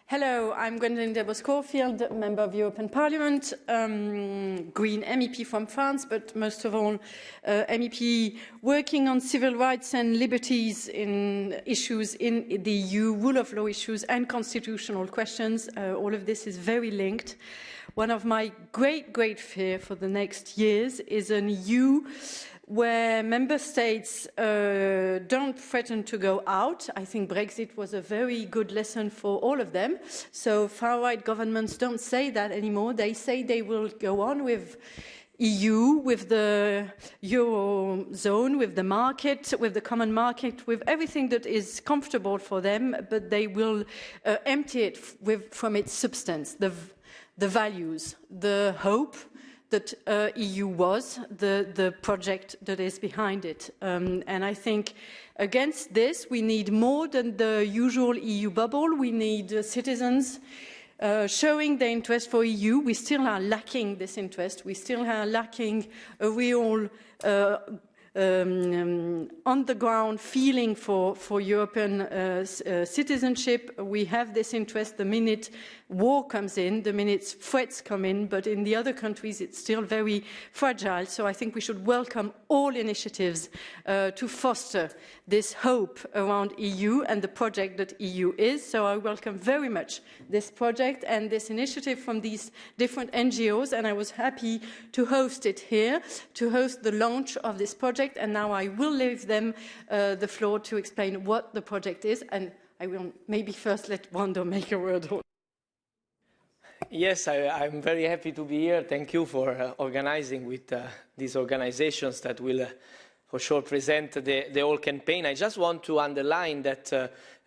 Hello, I'm Gwendoline Delbos-Corfield, member of European Parliament, Green MEP from France, but most of all, MEP working on civil rights and liberties in issues in the EU, rule of law issues and constitutional questions. All of this is very linked. One of my great fear for the next years is an EU where member states don't threaten to go out. I think Brexit was a very good lesson for all of them. So far-right governments don't say that anymore. They say they will go on with EU, with the Eurozone, with the market, with the common market, with everything that is comfortable for them, but they will empty it from its substance, the values, the hope that EU was, the project that is behind it. And I think against this, we need more than the usual EU bubble. We need citizens showing their interest for EU. We still are lacking this interest. We still are lacking a real on-the-ground feeling for European citizenship. We have this interest the minute war comes in, the minute threats come in, but in the other countries it's still very fragile. So I think we should welcome all initiatives to foster this hope around EU and the project that EU is. So I welcome very much this project and this initiative from these different NGOs, and I was happy to host it here, to host the launch of this project, and now I will leave them the floor to explain what the project is, and I will maybe first let Brando make a word. Yes, I'm very happy to be here. Thank you for organizing with these organizations that will for sure present the whole campaign. I just want to underline that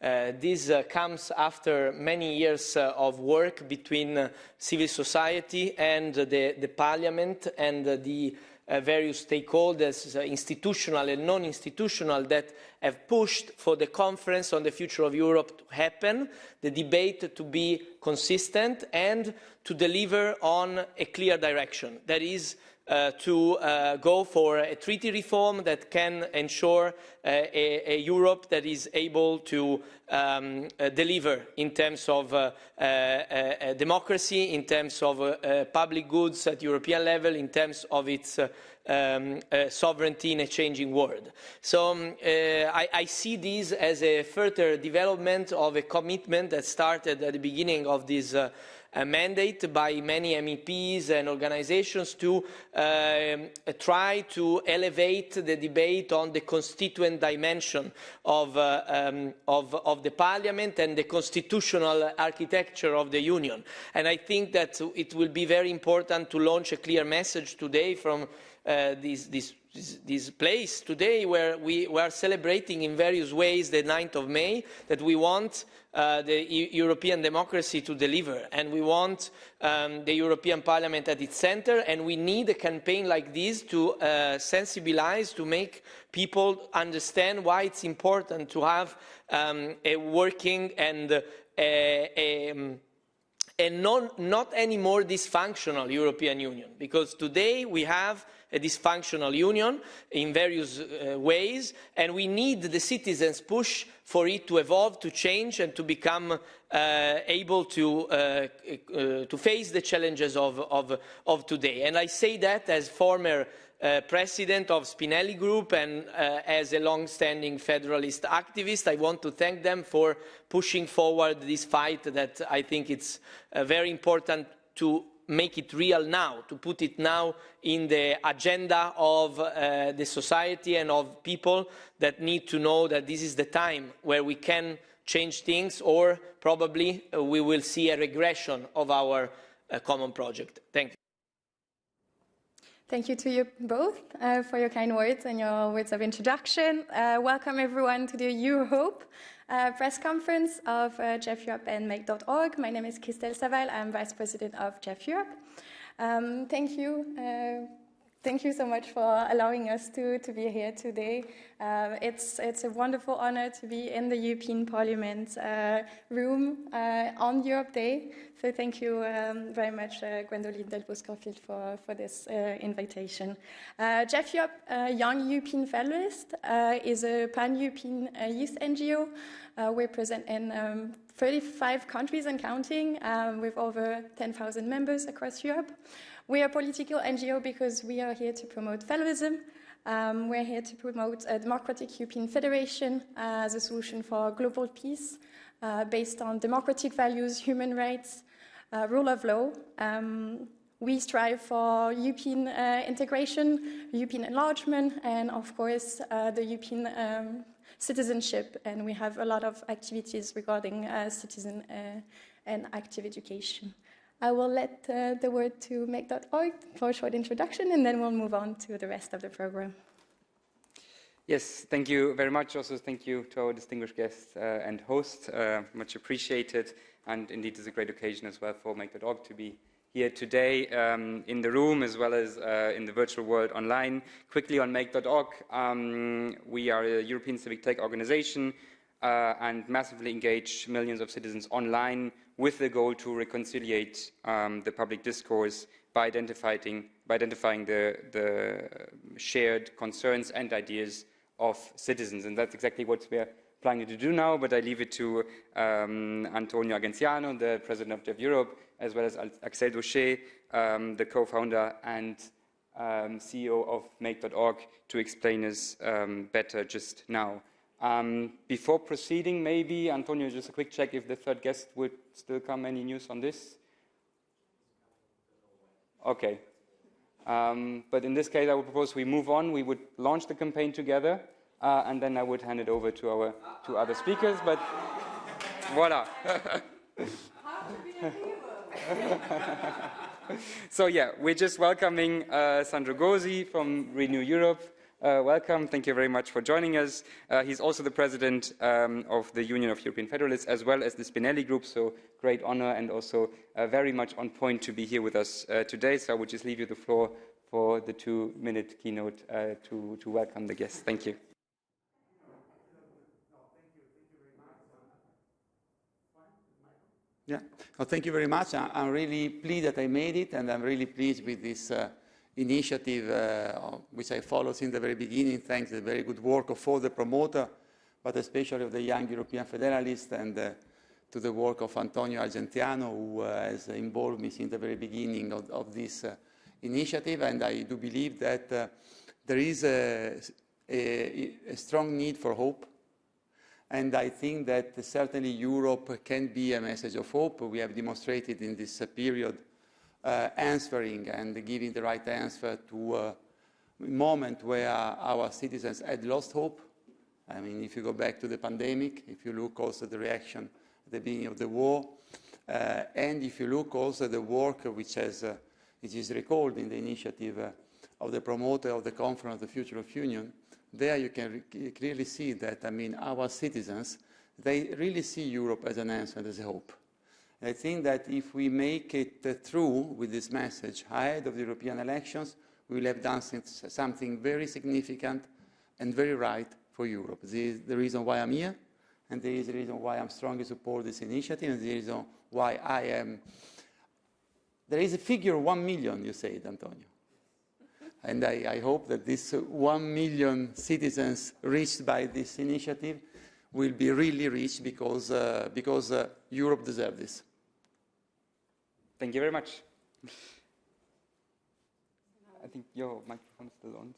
this comes after many years of work between civil society and the Parliament and the various stakeholders, institutional and non-institutional, that have pushed for the conference on the future of Europe to happen, the debate to be consistent and to deliver on a clear direction. That is to go for a treaty reform that can ensure a Europe that is able to deliver in terms of democracy, in terms of public goods at European level, in terms of its sovereignty in a changing world. So I see this as a further development of a commitment that started at the beginning of this mandate by many MEPs and organizations to try to elevate the debate on the constituent dimension of the Parliament and the constitutional architecture of the Union. And I think that it will be very important to launch a clear message today from this place today, where we are celebrating in various ways the 9th of May, that we want the European democracy to deliver, and we want the European Parliament at its center, and we need a campaign like this to sensibilize, to make people understand why it's important to have a working and not anymore dysfunctional European Union, because today we have a dysfunctional union in various ways, and we need the citizens' push for it to evolve, to change, and to become able to face the challenges of today. And I say that as former president of Spinelli Group and as a long-standing federalist activist. I want to thank them for pushing forward this fight that I think it's very important to make it real now, to put it now in the agenda of the society and of people that need to know that this is the time where we can change things, or probably we will see a regression of our common project. Thank you. Thank you to you both for your kind words and your words of introduction. Welcome everyone to the EurHope press conference of JEF Europe and make.org. My name is Christelle Saval. I'm Vice President of JEF Europe. Thank you Thank you so much for allowing us to be here today. It's a wonderful honor to be in the European Parliament room on Europe Day. So thank you very much, Gwendoline Delbos-Corfield, for this invitation. JEF Europe, Young European Federalist, is a pan-European youth NGO. We're present in 35 countries and counting, with over 10,000 members across Europe. We are a political NGO because we are here to promote federalism. We're here to promote a democratic European federation as a solution for global peace based on democratic values, human rights, rule of law. We strive for European integration, European enlargement, and of course the European citizenship. And we have a lot of activities regarding citizen and active education. I will let the word to make.org for a short introduction, and then we'll move on to the rest of the program. Yes, thank you very much. Also, thank you to our distinguished guests and hosts. Much appreciated. And indeed, it's a great occasion as well for make.org to be here today in the room as well as in the virtual world online. Quickly on make.org, we are a European civic tech organization and massively engage millions of citizens online with the goal to reconciliate the public discourse by identifying the shared concerns and ideas of citizens. And that's exactly what we're planning to do now, but I leave it to Antonio Argenziano, the president of JEF Europe, as well as Axel Dauchez, the co-founder and CEO of make.org, to explain us better just now. Before proceeding, maybe, Antonio, just a quick check if the third guest would still come. Any news on this? Okay. But in this case, I would propose we move on. We would launch the campaign together, and then I would hand it over to our two other speakers. But voila. So yeah, we're just welcoming Sandro Gozi from Renew Europe. Welcome. Thank you very much for joining us. He's also the president of the Union of European Federalists, as well as the Spinelli Group, so great honor and also very much on point to be here with us today. So I would just leave you the floor for the 2-minute keynote to welcome the guests. Thank you. Yeah, well, thank you very much. I'm really pleased that I made it, and I'm really pleased with this initiative, which I followed since the very beginning, thanks to the very good work of all the promoters, but especially of the Young European Federalists, and to the work of Antonio Argenziano, who has involved me since the very beginning of this initiative. And I do believe that there is a strong need for hope. And I think that certainly Europe can be a message of hope. We have demonstrated in this period answering and giving the right answer to a moment where our citizens had lost hope. I mean, if you go back to the pandemic, if you look also at the reaction at the beginning of the war, and if you look also at the work which is recalled in the initiative of the promoter of the Conference of the Future of Union, there you can clearly see that, I mean, our citizens, they really see Europe as an answer and as a hope. And I think that if we make it through with this message ahead of the European elections, we will have done something very significant and very right for Europe. This is the reason why I'm here, and this is the reason why I'm strongly support this initiative, and the reason why I am. There is a figure 1 million, you said, Antonio. And I hope that this 1 million citizens reached by this initiative will be really reached because Europe deserves this. Thank you very much. I think your microphone is still on.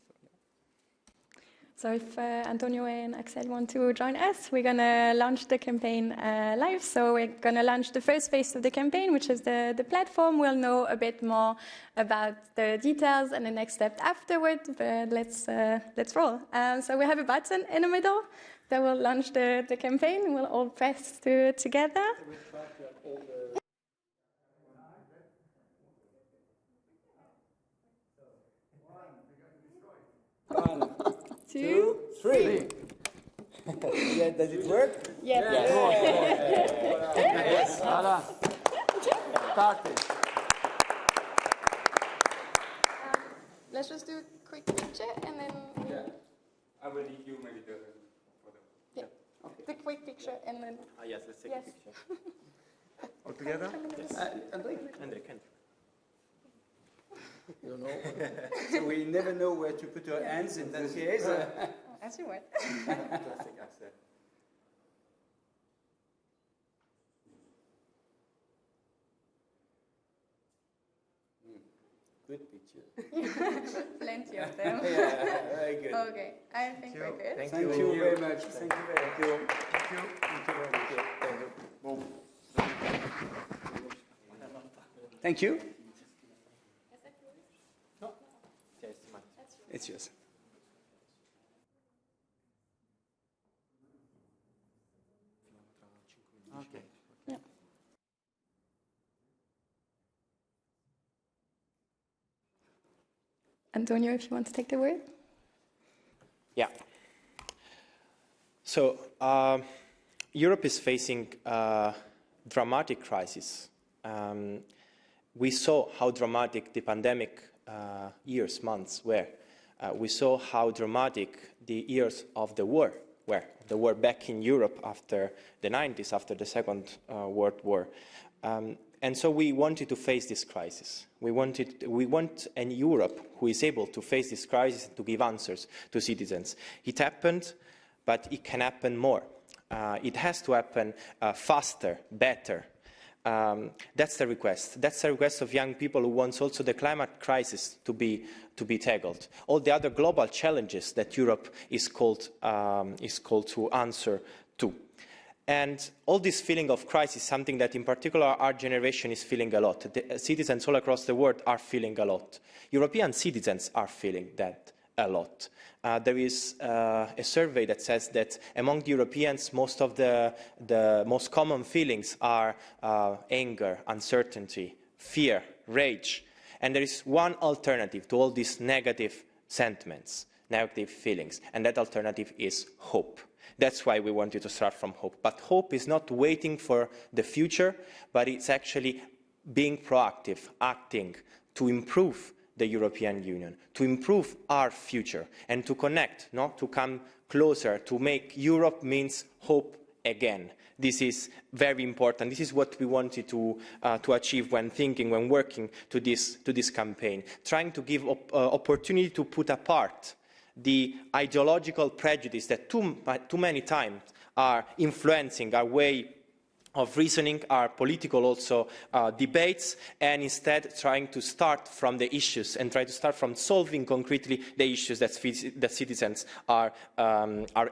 So if Antonio and Axel want to join us, we're going to launch the campaign live. So we're going to launch the first phase of the campaign, which is the platform. We'll know a bit more about the details and the next step afterward, but let's roll. So we have a button in the middle that will launch the campaign. We'll all press together. One, 2, 3. Yeah, does it work? Yeah. Yes, voilà. Started. let's just do a quick picture and then... Yeah. I will leave you maybe the photo. Yeah. Okay. The quick picture and then... Yes, let's take a picture. All together? Andre, can. You don't know. So we never know where to put our hands in that case. As you want. Fantastic, Axel. Good picture. Plenty of them. Yeah, very good. Okay, I think we're good. Thank you very much. Thank you very much. Thank you. No. It's yours. Okay. Yeah. Antonio, if you want to take the word. Yeah. So Europe is facing a dramatic crisis. We saw how dramatic the pandemic years, months were. We saw how dramatic the years of the war were. The war back in Europe after the 90s, after the Second World War. And so we wanted to face this crisis. We want a Europe who is able to face this crisis and to give answers to citizens. It happened, but it can happen more. It has to happen faster, better. That's the request. That's the request of young people who want also the climate crisis to be tackled. All the other global challenges that Europe is called to answer to. And all this feeling of crisis is something that in particular our generation is feeling a lot. The citizens all across the world are feeling a lot. European citizens are feeling that a lot. There is a survey that says that among the Europeans, most of the most common feelings are anger, uncertainty, fear, rage. And there is one alternative to all these negative sentiments, negative feelings, and that alternative is hope. That's why we wanted to start from hope. But hope is not waiting for the future, but it's actually being proactive, acting to improve the European Union, to improve our future, and to connect, to come closer, to make Europe means hope again. This is very important. This is what we wanted to achieve when thinking, when working to this campaign, trying to give opportunity to put apart the ideological prejudice that too many times are influencing our way of reasoning, our political also debates, and instead trying to start from the issues and try to start from solving concretely the issues that citizens are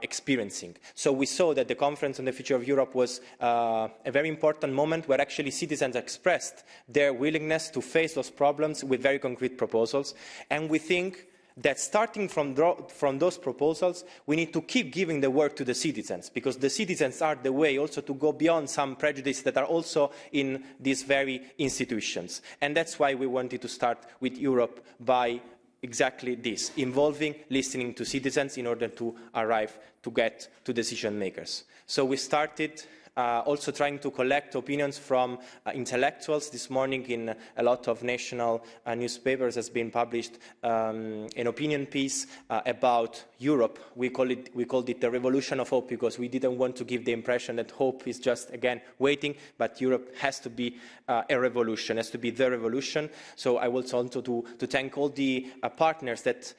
experiencing. So we saw that the Conference on the Future of Europe was a very important moment where actually citizens expressed their willingness to face those problems with very concrete proposals, and we think that starting from those proposals, we need to keep giving the work to the citizens, because the citizens are the way also to go beyond some prejudices that are also in these very institutions. And that's why we wanted to start with Europe by exactly this, involving, listening to citizens in order to arrive to get to decision makers. So we started also trying to collect opinions from intellectuals. This morning in a lot of national newspapers has been published an opinion piece about Europe. We called it the revolution of hope, because we didn't want to give the impression that hope is just, again, waiting, but Europe has to be a revolution, has to be the revolution. So I want also to thank all the partners that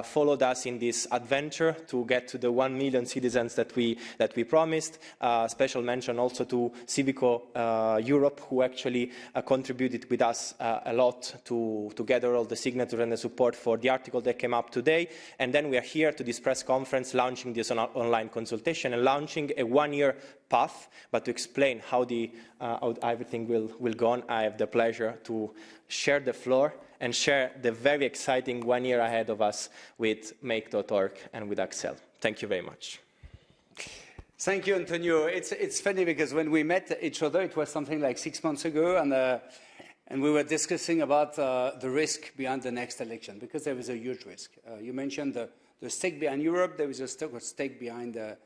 followed us in this adventure to get to the 1 million citizens that we promised. Special mention also to Civico Europe, who actually contributed with us a lot to gather all the signatures and the support for the article that came up today. And then we are here to this press conference launching this online consultation and launching a one-year path. But to explain how everything will go on, I have the pleasure to share the floor and share the very exciting 1 year ahead of us with Make.org and with Axel. Thank you very much. Thank you, Antonio. It's funny because when we met each other, it was something like 6 months ago, and we were discussing about the risk behind the next election, because there is a huge risk. You mentioned the stake behind Europe. There is a stake behind the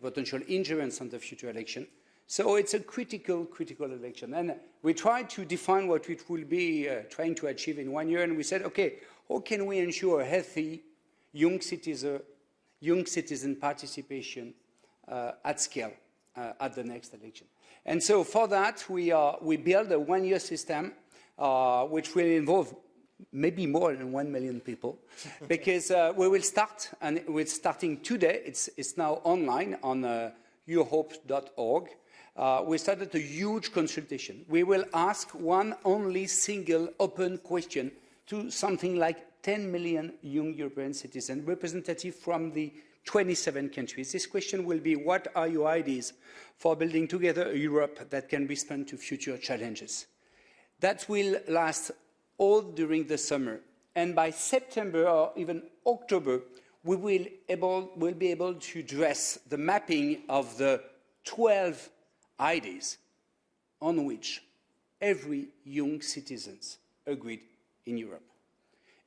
potential ingerence on the future election. So it's a critical election. And we tried to define what it will be trying to achieve in 1 year, and we said, okay, how can we ensure healthy young citizen participation at scale at the next election. And so for that, we build a one-year system which will involve maybe more than 1 million people, because we will start, and we're starting today. It's now online on EurHope.org. We started a huge consultation. We will ask one only single open question to something like 10 million young European citizens, representative from the 27 countries. This question will be, what are your ideas for building together a Europe that can respond to future challenges? That will last all during the summer. And by September or even October, we will be able to address the mapping of the 12 ideas on which every young citizen agreed in Europe.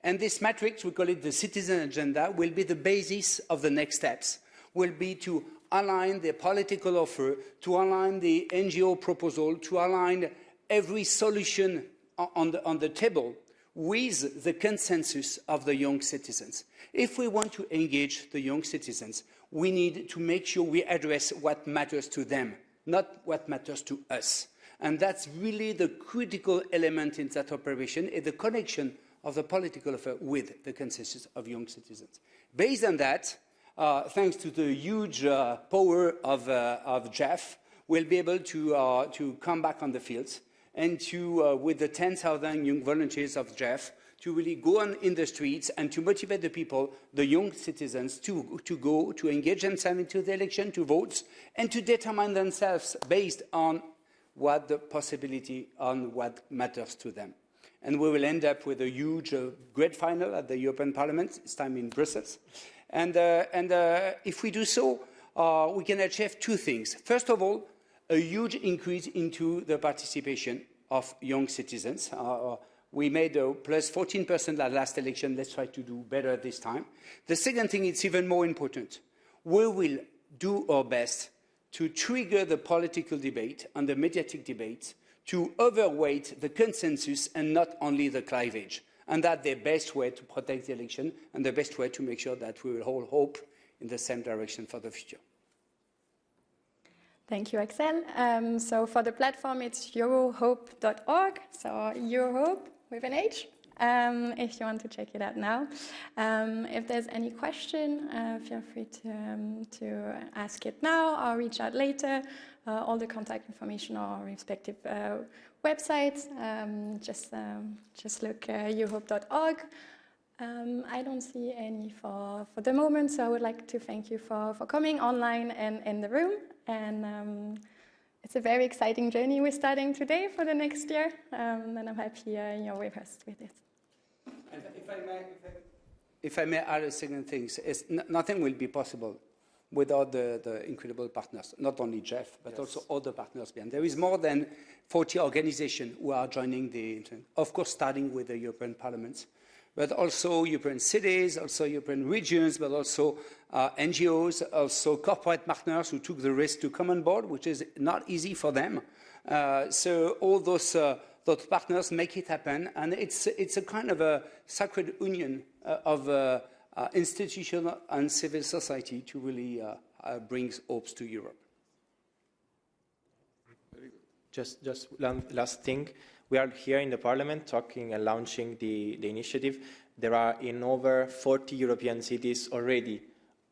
And this matrix, we call it the citizen agenda, will be the basis of the next steps, will be to align the political offer, to align the NGO proposal, to align every solution on the table with the consensus of the young citizens. If we want to engage the young citizens, we need to make sure we address what matters to them, not what matters to us. And that's really the critical element in that operation, is the connection of the political offer with the consensus of young citizens. Based on that, thanks to the huge power of JEF, we'll be able to come back on the fields and to, with the 10,000 young volunteers of JEF, to really go on in the streets and to motivate the people, the young citizens, to go, to engage themselves into the election, to vote, and to determine themselves based on what the possibility, on what matters to them. And we will end up with a huge, great final at the European Parliament, this time in Brussels. And if we do so, we can achieve two things. First of all, a huge increase into the participation of young citizens. We made a plus 14% at last election. Let's try to do better this time. The second thing, it's even more important. We will do our best to trigger the political debate and the mediatic debate to overweight the consensus and not only the cleavage. And that's the best way to protect the election and the best way to make sure that we will all hope in the same direction for the future. Thank you, Axel. So for the platform, it's EurHope.org, so EurHope with an H, if you want to check it out now. If there's any question, feel free to ask it now or reach out later. All the contact information on our respective websites. Just look EurHope.org. I don't see any for the moment, so I would like to thank you for coming online and in the room. And it's a very exciting journey we're starting today for the next year, and I'm happy you're with us with it. If I may add a second thing, nothing will be possible without the incredible partners, not only JEF, but also other partners behind. There is more than 40 organizations who are joining the, of course, starting with the European Parliament, but also European cities, also European regions, but also NGOs, also corporate partners who took the risk to come on board, which is not easy for them. So all those partners make it happen, and it's a kind of a sacred union of institutional and civil society to really bring hopes to Europe. Just one last thing. We are here in the Parliament talking and launching the initiative. There are in over 40 European cities already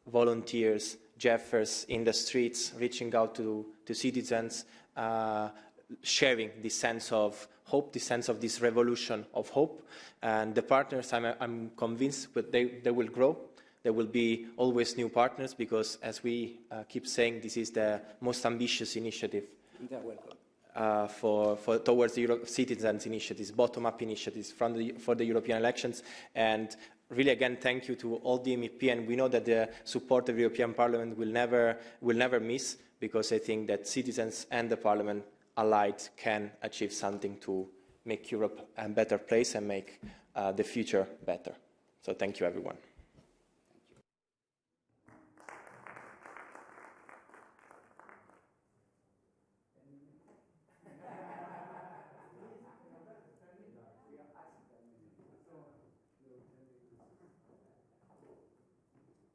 volunteers, JEFers in the streets, reaching out to citizens, sharing this sense of hope, this sense of this revolution of hope. And the partners, I'm convinced, but they will grow. There will be always new partners because, as we keep saying, this is the most ambitious initiative. They're welcome. Towards the citizens' initiatives, bottom-up initiatives for the European elections. And really, again, thank you to all the MEP. And we know that the support of the European Parliament will never miss, because I think that citizens and the Parliament allied can achieve something to make Europe a better place and make the future better. So thank you, everyone.